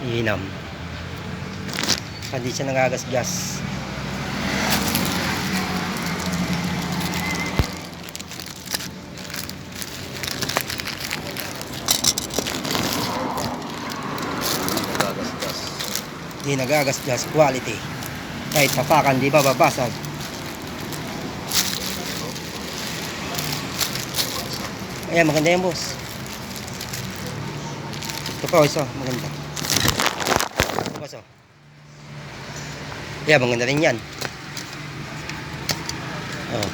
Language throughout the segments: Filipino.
Iinam. Hindi siya nagagasgas. Hindi nagagasgas. Quality. Kahit tapakan, di ba babasag? Ayan, maganda yan, boss. Ito pa, isa. Maganda. Boss, oh. Ayan, maganda rin yan. Oh.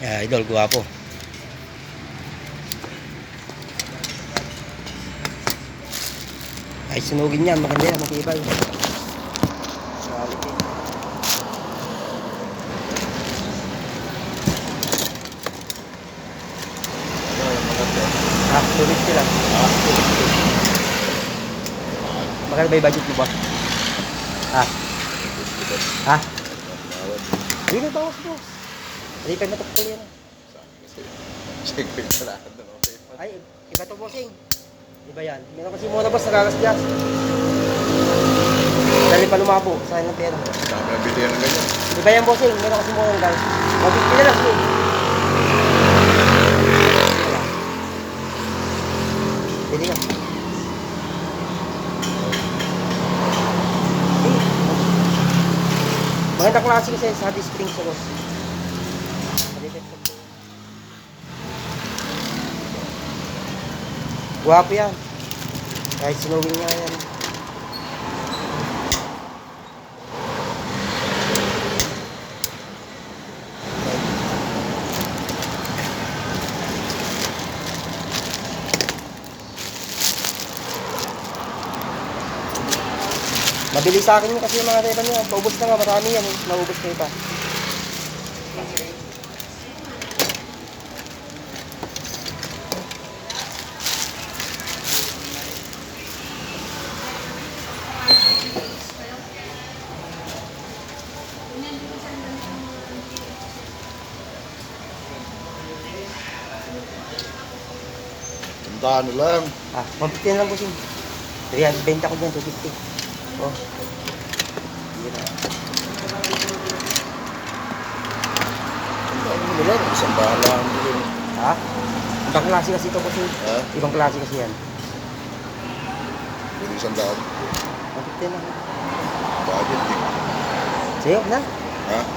Ayan, idol, guwapo. Ay, sunugin yan. Maganda yan, matibay. Quality. Tulis sila. Magkano ba yung budget mo, boss? Hindi na bawas, boss. Hindi pa matukol yan. Ay, iba to, bossing. Iba yan. Meron kasi muna, boss, nagagasgas. Dali pa lumabo. Sayang ng pera. Dami ang bilihan ng ganyan. Iba yan, bossing. Meron kasi muna ng gas. Mabigyan na lang, boss. Pwede ka. Magandang klase kasi sa hot spring sa boss. Guwapo yan. Kahit sinawin nga yan. Mabilis sa akin kasi yung mga reban nyo. Paubos na nga, marami yan. Naubos kayo pa. Tandaan nyo lang. 150 na lang po sin. 320 ko dyan, 250. Oh. Hindi na. Tandaan nyo lang. Isang bahala ang bilhin. Ibang klase kasi ito po sin. Ibang klase kasi yan. Hindi isang daan. 150 na. Budget din. Sa'yo na.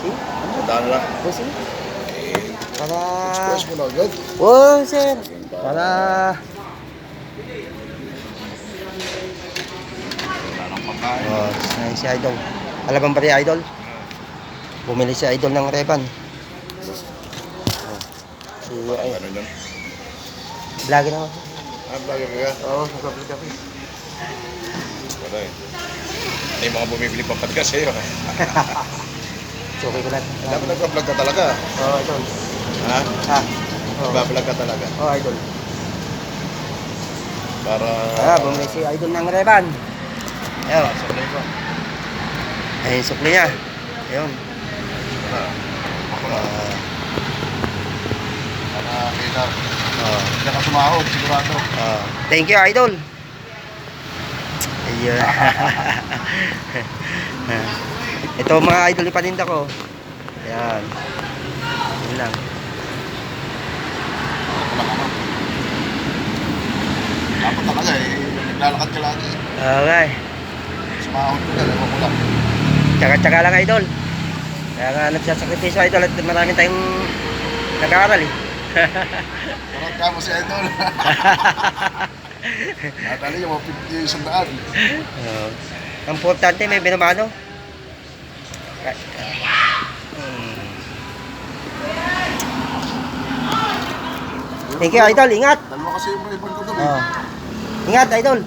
Sige. Tandaan nyo lang. O sige. Para... Express mo na agad. Oh, sir. Para... Oh, si Idol. Alam ba rin Idol? Bumili si Idol ng reban. Si Ano yun? vlogger ako. Vlogger ka? Oo, nag-vlog ako. Wala eh. May mga bumibili pa podcast sa'yo. So, okay ko lang. Dapat nag-vlog ka talaga. Oo, Idol. Nag-vlog ka talaga. Oo, Idol. Para... Bumili si Idol ng reban. Ayun. Sablay ko. Ayun, sukli niya. Ayun. Ako na. Para kita. Hindi ka sumahod, sigurado. Thank you, Idol. Ayun. Ito mga idol ipaninda ko. Ayan. Yun lang. Dapat talaga eh. Naglalakad ka lagi. Okay. Sumahod ko na, ewan ko lang. Tsaka-tsaka lang, Idol. Kaya nga nagsasakripisyo, Idol, at marami tayong nag-aaral eh. Parang ka mo si Idol. Natali yung 50 yung sandaan. Ang importante, may binamano. Thank you, Idol. Ingat. Dalawa kasi yung ibon ko doon eh. Ingat, Idol.